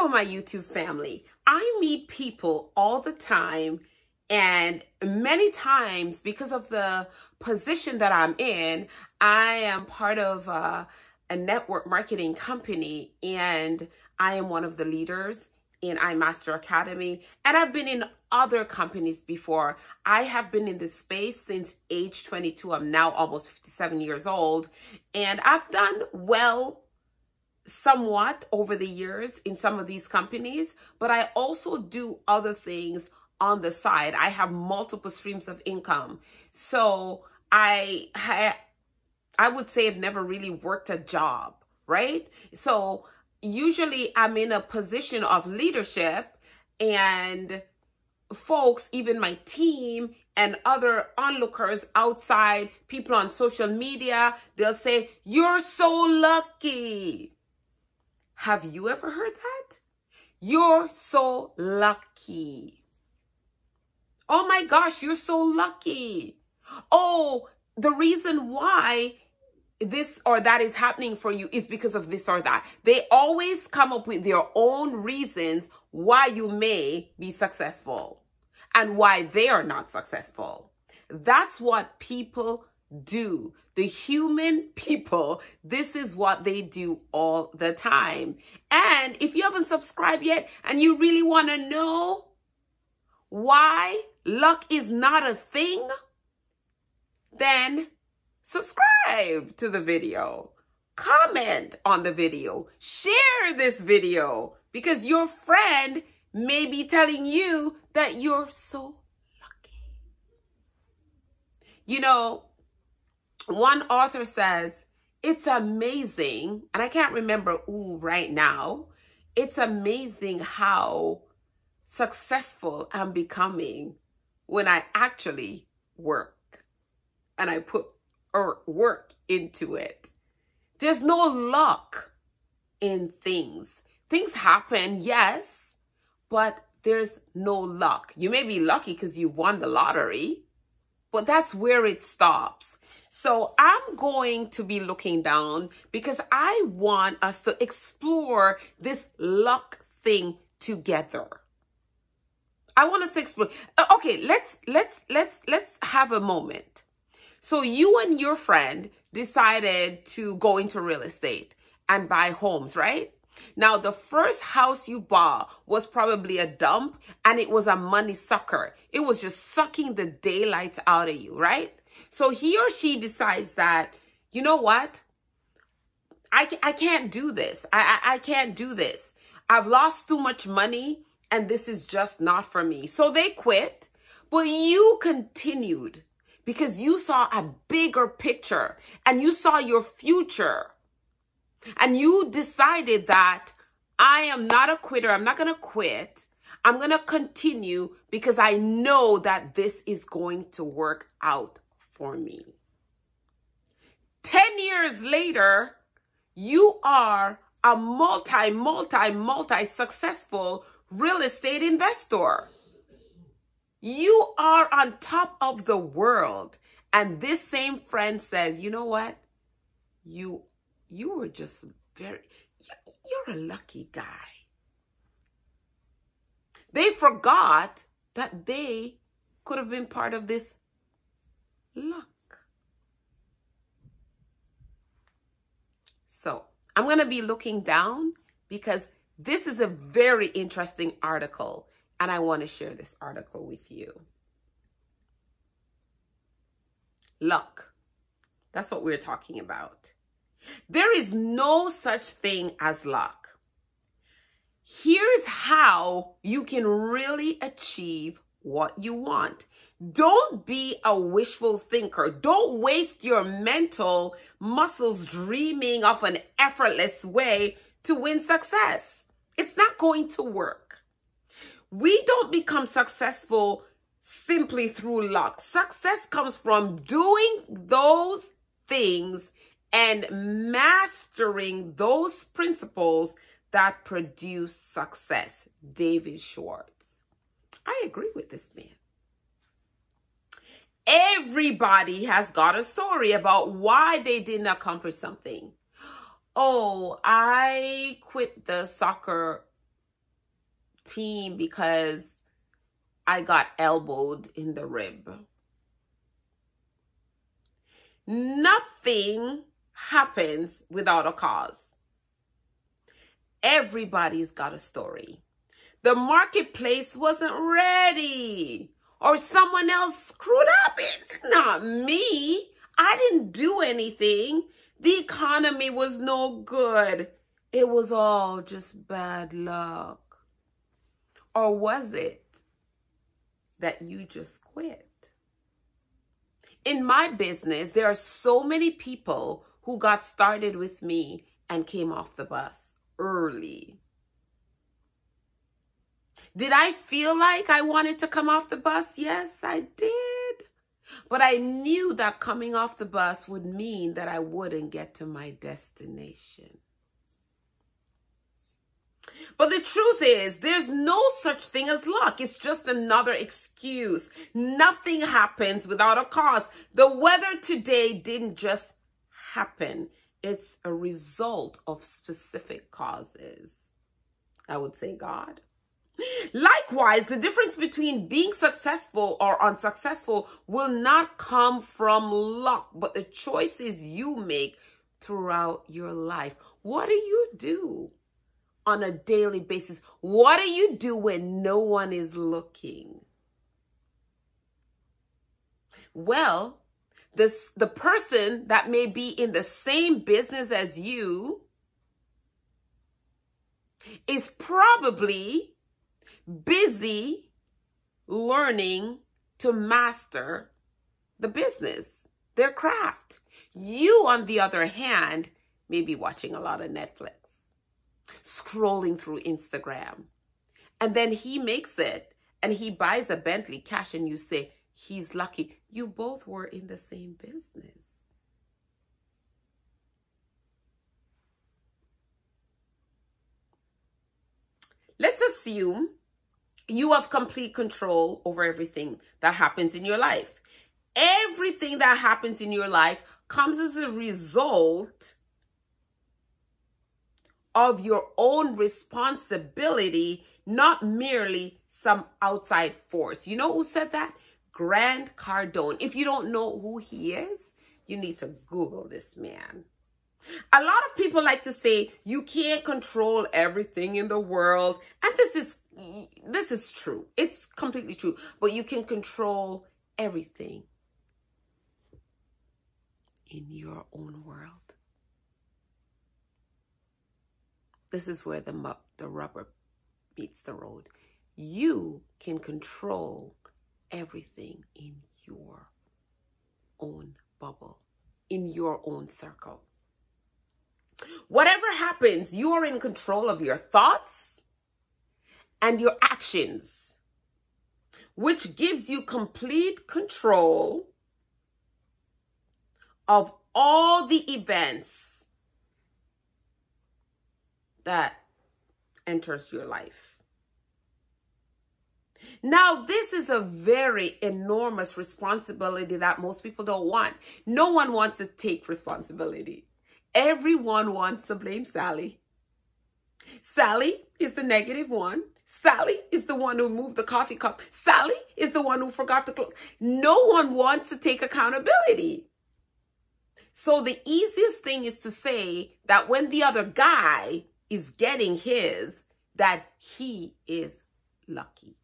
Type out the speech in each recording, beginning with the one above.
Hello, my YouTube family. I meet people all the time, and many times because of the position that I'm in, I am part of a network marketing company, and I am one of the leaders in iMaster Academy, and I've been in other companies before. I have been in this space since age 22. I'm now almost 57 years old, and I've done well somewhat over the years in some of these companies, but I also do other things on the side. I have multiple streams of income. So I would say I've never really worked a job, right? So usually I'm in a position of leadership, and folks, even my team and other onlookers outside, people on social media, they'll say, "You're so lucky." Have you ever heard that? You're so lucky. Oh my gosh, you're so lucky. Oh, the reason why this or that is happening for you is because of this or that. They always come up with their own reasons why you may be successful and why they are not successful. That's what people do. The human people, this is what they do all the time. And if you haven't subscribed yet and you really want to know why luck is not a thing, then subscribe to the video, comment on the video, share this video, because your friend may be telling you that you're so lucky. You know, one author says, it's amazing, and I can't remember who right now, it's amazing how successful I'm becoming when I actually work and I put work into it. There's no luck in things. Things happen, yes, but there's no luck. You may be lucky because you won the lottery, but that's where it stops. So I'm going to be looking down because I want us to explore this luck thing together. I want us to explore. Okay, let's have a moment. So you and your friend decided to go into real estate and buy homes, right? Now, the first house you bought was probably a dump, and it was a money sucker. It was just sucking the daylights out of you, right? So he or she decides that, you know what? I can't do this. I can't do this. I've lost too much money, and this is just not for me. So they quit, but you continued because you saw a bigger picture and you saw your future. And you decided that I am not a quitter. I'm not going to quit. I'm going to continue because I know that this is going to work out for me. 10 years later, you are a multi successful real estate investor. You are on top of the world. And this same friend says, you know what? You were just you're a lucky guy. They forgot that they could have been part of this luck. So I'm going to be looking down because this is a very interesting article, and I want to share this article with you. Luck. That's what we're talking about. There is no such thing as luck. Here's how you can really achieve what you want. Don't be a wishful thinker. Don't waste your mental muscles dreaming of an effortless way to win success. It's not going to work. We don't become successful simply through luck. Success comes from doing those things and mastering those principles that produce success. David Schwartz. I agree with this man. Everybody has got a story about why they didn't accomplish something. Oh, I quit the soccer team because I got elbowed in the rib. Nothing happens without a cause. Everybody's got a story. The marketplace wasn't ready, or someone else screwed up. It's not me. I didn't do anything. The economy was no good. It was all just bad luck. Or was it that you just quit? In my business, there are so many people who got started with me and came off the bus early. Did I feel like I wanted to come off the bus? Yes, I did. But I knew that coming off the bus would mean that I wouldn't get to my destination. But the truth is, there's no such thing as luck. It's just another excuse. Nothing happens without a cause. The weather today didn't just happen. It's a result of specific causes. I would say God. Likewise, the difference between being successful or unsuccessful will not come from luck, but the choices you make throughout your life. What do you do on a daily basis? What do you do when no one is looking? Well, the person that may be in the same business as you is probably busy learning to master the business, their craft. You, on the other hand, may be watching a lot of Netflix, scrolling through Instagram, and then he makes it and he buys a Bentley cash and you say, he's lucky. You both were in the same business. Let's assume you have complete control over everything that happens in your life. Everything that happens in your life comes as a result of your own responsibility, not merely some outside force. You know who said that? Grant Cardone. If you don't know who he is, you need to Google this man. A lot of people like to say you can't control everything in the world. And this is true. It's completely true. But you can control everything in your own world. This is where the rubber meets the road. You can control everything in your own bubble, in your own circle. Whatever happens, you are in control of your thoughts and your actions, which gives you complete control of all the events that enters your life. Now, this is a very enormous responsibility that most people don't want. No one wants to take responsibility. Everyone wants to blame Sally. Sally is the negative one. Sally is the one who moved the coffee cup. Sally is the one who forgot to close. No one wants to take accountability. So the easiest thing is to say that when the other guy is getting his, that he is lucky.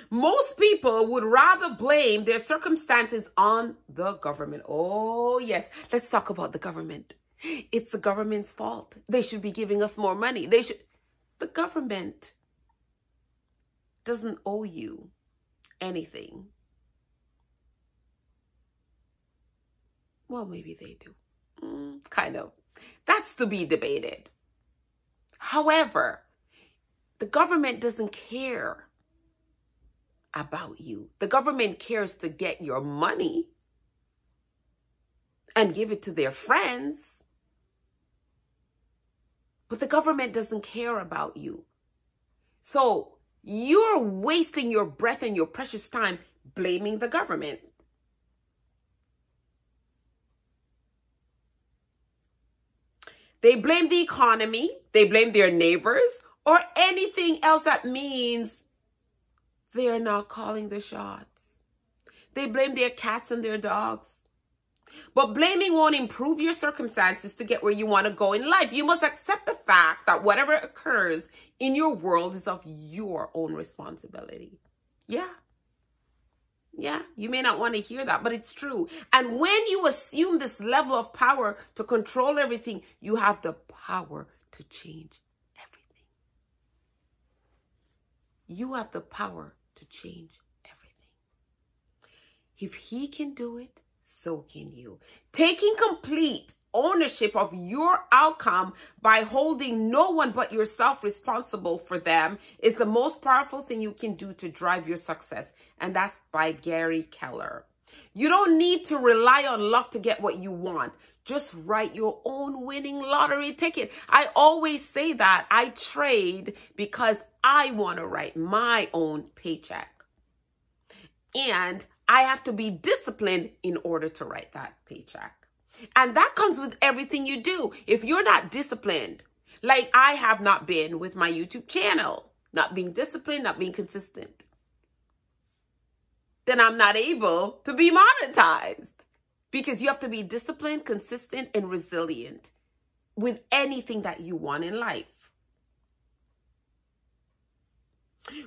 Most people would rather blame their circumstances on the government. Oh, yes. Let's talk about the government. It's the government's fault. They should be giving us more money. The government doesn't owe you anything. Well, maybe they do. Kind of. That's to be debated. However, the government doesn't care about you. The government cares to get your money and give it to their friends. But the government doesn't care about you. So you're wasting your breath and your precious time blaming the government. They blame the economy, they blame their neighbors, or anything else that means they're not calling the shots. They blame their cats and their dogs. But blaming won't improve your circumstances to get where you want to go in life. You must accept the fact that whatever occurs in your world is of your own responsibility. Yeah. Yeah, you may not want to hear that, but it's true. And when you assume this level of power to control everything, you have the power to change everything. You have the power to change everything. If he can do it, so can you. Taking complete ownership of your outcome by holding no one but yourself responsible for them is the most powerful thing you can do to drive your success. And that's by Gary Keller. You don't need to rely on luck to get what you want. Just write your own winning lottery ticket. I always say that I trade because I want to write my own paycheck. And I have to be disciplined in order to write that paycheck. And that comes with everything you do. If you're not disciplined, like I have not been with my YouTube channel, not being disciplined, not being consistent, then I'm not able to be monetized. Because you have to be disciplined, consistent, and resilient with anything that you want in life.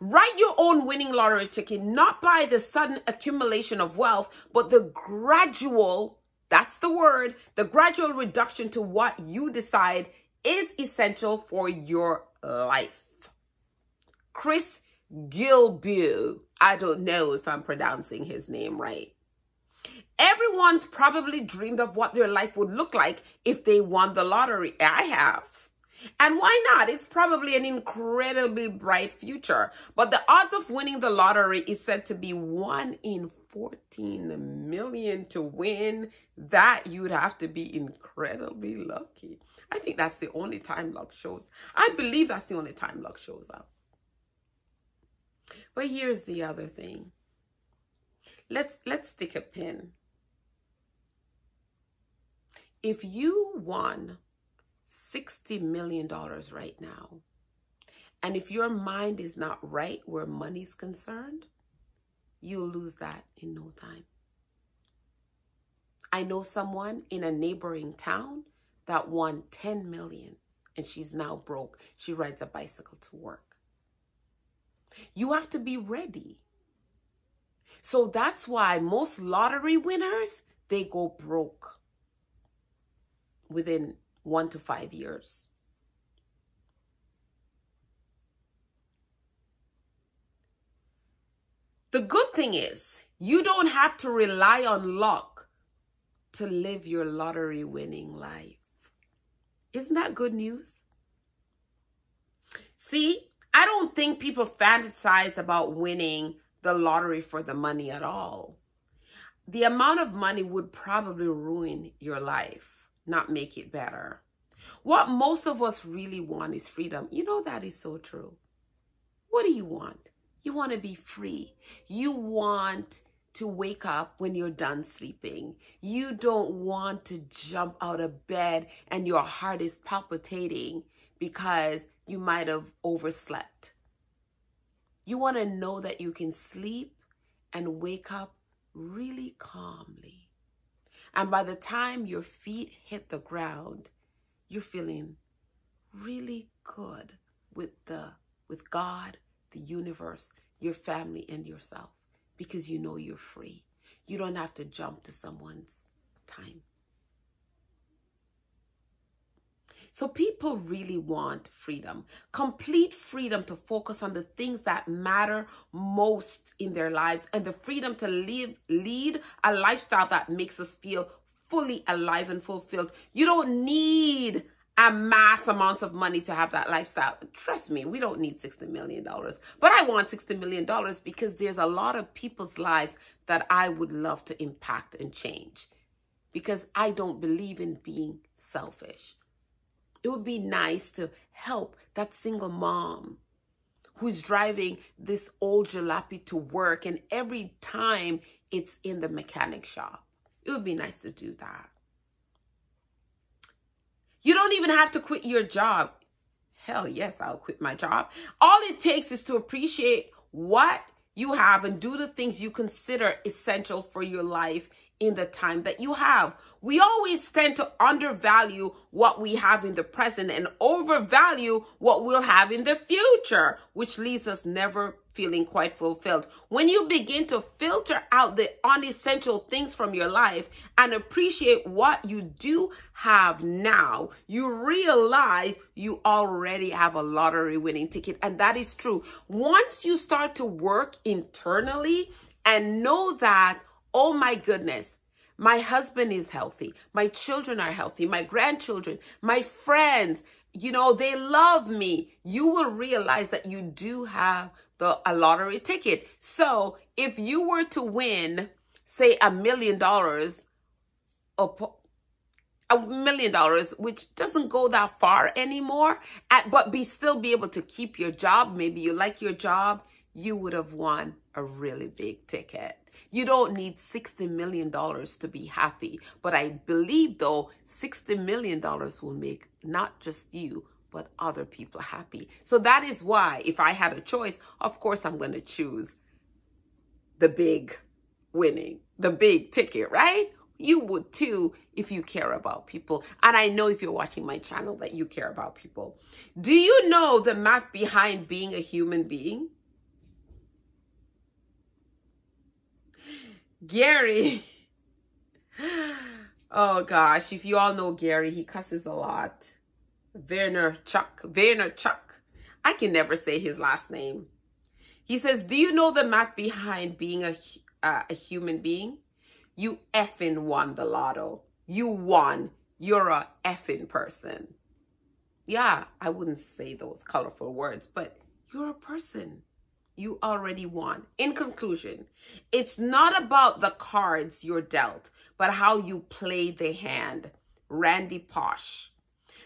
Write your own winning lottery ticket, not by the sudden accumulation of wealth, but the gradual, that's the word, the gradual reduction to what you decide is essential for your life. Chris Gilbeau, I don't know if I'm pronouncing his name right. Everyone's probably dreamed of what their life would look like if they won the lottery. I have. And why not? It's probably an incredibly bright future. But the odds of winning the lottery is said to be 1 in 14 million to win. That you'd have to be incredibly lucky. I think that's the only time luck shows. I believe that's the only time luck shows up. But here's the other thing. Let's stick a pin. If you won $60 million right now, and if your mind is not right where money's concerned, you'll lose that in no time. I know someone in a neighboring town that won 10 million and she's now broke. She rides a bicycle to work. You have to be ready. So that's why most lottery winners, they go broke within 1 to 5 years. The good thing is, you don't have to rely on luck to live your lottery winning life. Isn't that good news? See, I don't think people fantasize about winning the lottery for the money at all. The amount of money would probably ruin your life, not make it better. What most of us really want is freedom. You know, that is so true. What do you want? You want to be free. You want to wake up when you're done sleeping. You don't want to jump out of bed and your heart is palpitating because you might have overslept. You want to know that you can sleep and wake up really calmly. And by the time your feet hit the ground, you're feeling really good with God, the universe, your family, and yourself, because you know you're free. You don't have to jump to someone's time. So people really want freedom, complete freedom to focus on the things that matter most in their lives, and the freedom to lead a lifestyle that makes us feel fully alive and fulfilled. You don't need amass amounts of money to have that lifestyle. Trust me, we don't need $60 million. But I want $60 million because there's a lot of people's lives that I would love to impact and change, because I don't believe in being selfish. It would be nice to help that single mom who's driving this old jalopy to work, and every time it's in the mechanic shop. It would be nice to do that. You don't even have to quit your job. Hell yes, I'll quit my job. All it takes is to appreciate what you have and do the things you consider essential for your life in the time that you have. We always tend to undervalue what we have in the present and overvalue what we'll have in the future, which leaves us never feeling quite fulfilled. When you begin to filter out the unessential things from your life and appreciate what you do have now, you realize you already have a lottery winning ticket. And that is true. Once you start to work internally and know that, oh my goodness, my husband is healthy, my children are healthy, my grandchildren, my friends, they love me, you will realize that you do have a lottery ticket. So if you were to win, say $1 million, $1 million, which doesn't go that far anymore, but still be able to keep your job, maybe you like your job, you would have won a really big ticket. You don't need $60 million to be happy. But I believe, though, $60 million will make not just you, but other people happy. So that is why, if I had a choice, of course, I'm going to choose the big winning, the big ticket, right? You would too if you care about people. And I know if you're watching my channel that you care about people. Do you know the math behind being a human being? Gary. Oh gosh, if you all know Gary, he cusses a lot. Vaynerchuk. I can never say his last name. He says, do you know the math behind being a human being? You effing won the lotto. You won. You're a effing person. Yeah, I wouldn't say those colorful words, but you're a person. You already won. In conclusion, it's not about the cards you're dealt, but how you play the hand. Randy Posh.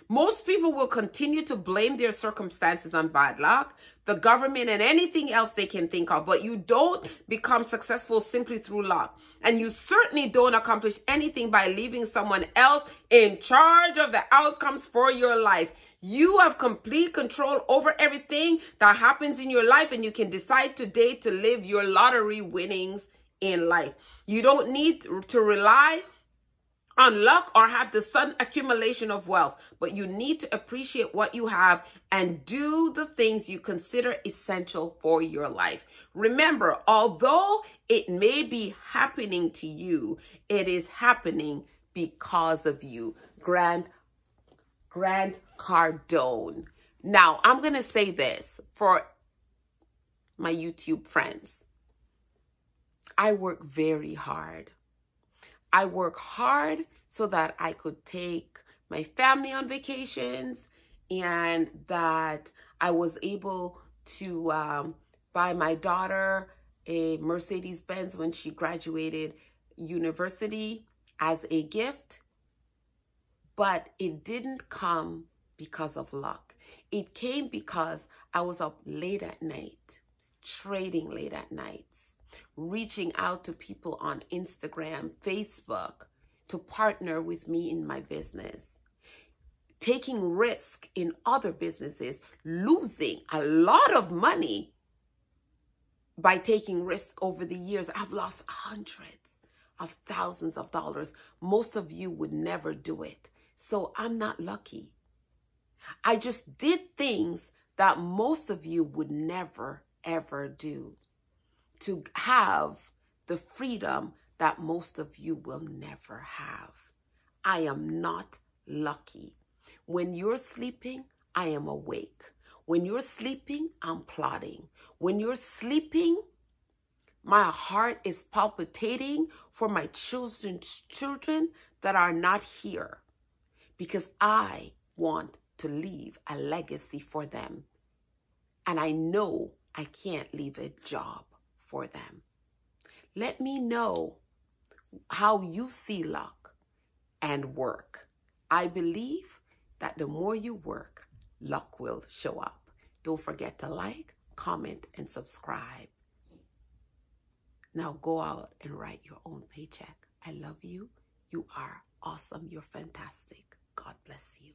Most people will continue to blame their circumstances on bad luck, the government, and anything else they can think of. But you don't become successful simply through luck. And you certainly don't accomplish anything by leaving someone else in charge of the outcomes for your life. You have complete control over everything that happens in your life, and you can decide today to live your lottery winnings in life. You don't need to rely on luck or have the sudden accumulation of wealth, but you need to appreciate what you have and do the things you consider essential for your life. Remember, although it may be happening to you, it is happening because of you. Grant Cardone. Now, I'm going to say this for my YouTube friends. I work very hard. I work hard so that I could take my family on vacations and that I was able to buy my daughter a Mercedes-Benz when she graduated university as a gift. But it didn't come because of luck. It came because I was up late at night, trading late at nights, reaching out to people on Instagram, Facebook to partner with me in my business, taking risk in other businesses, losing a lot of money by taking risk over the years. I've lost hundreds of thousands of dollars. Most of you would never do it. So I'm not lucky. I just did things that most of you would never, ever do to have the freedom that most of you will never have. I am not lucky. When you're sleeping, I am awake. When you're sleeping, I'm plotting. When you're sleeping, my heart is palpitating for my children that are not here, because I want to leave a legacy for them. And I know I can't leave a job for them. Let me know how you see luck and work. I believe that the more you work, luck will show up. Don't forget to like, comment, and subscribe. Now go out and write your own paycheck. I love you. You are awesome. You're fantastic. God bless you.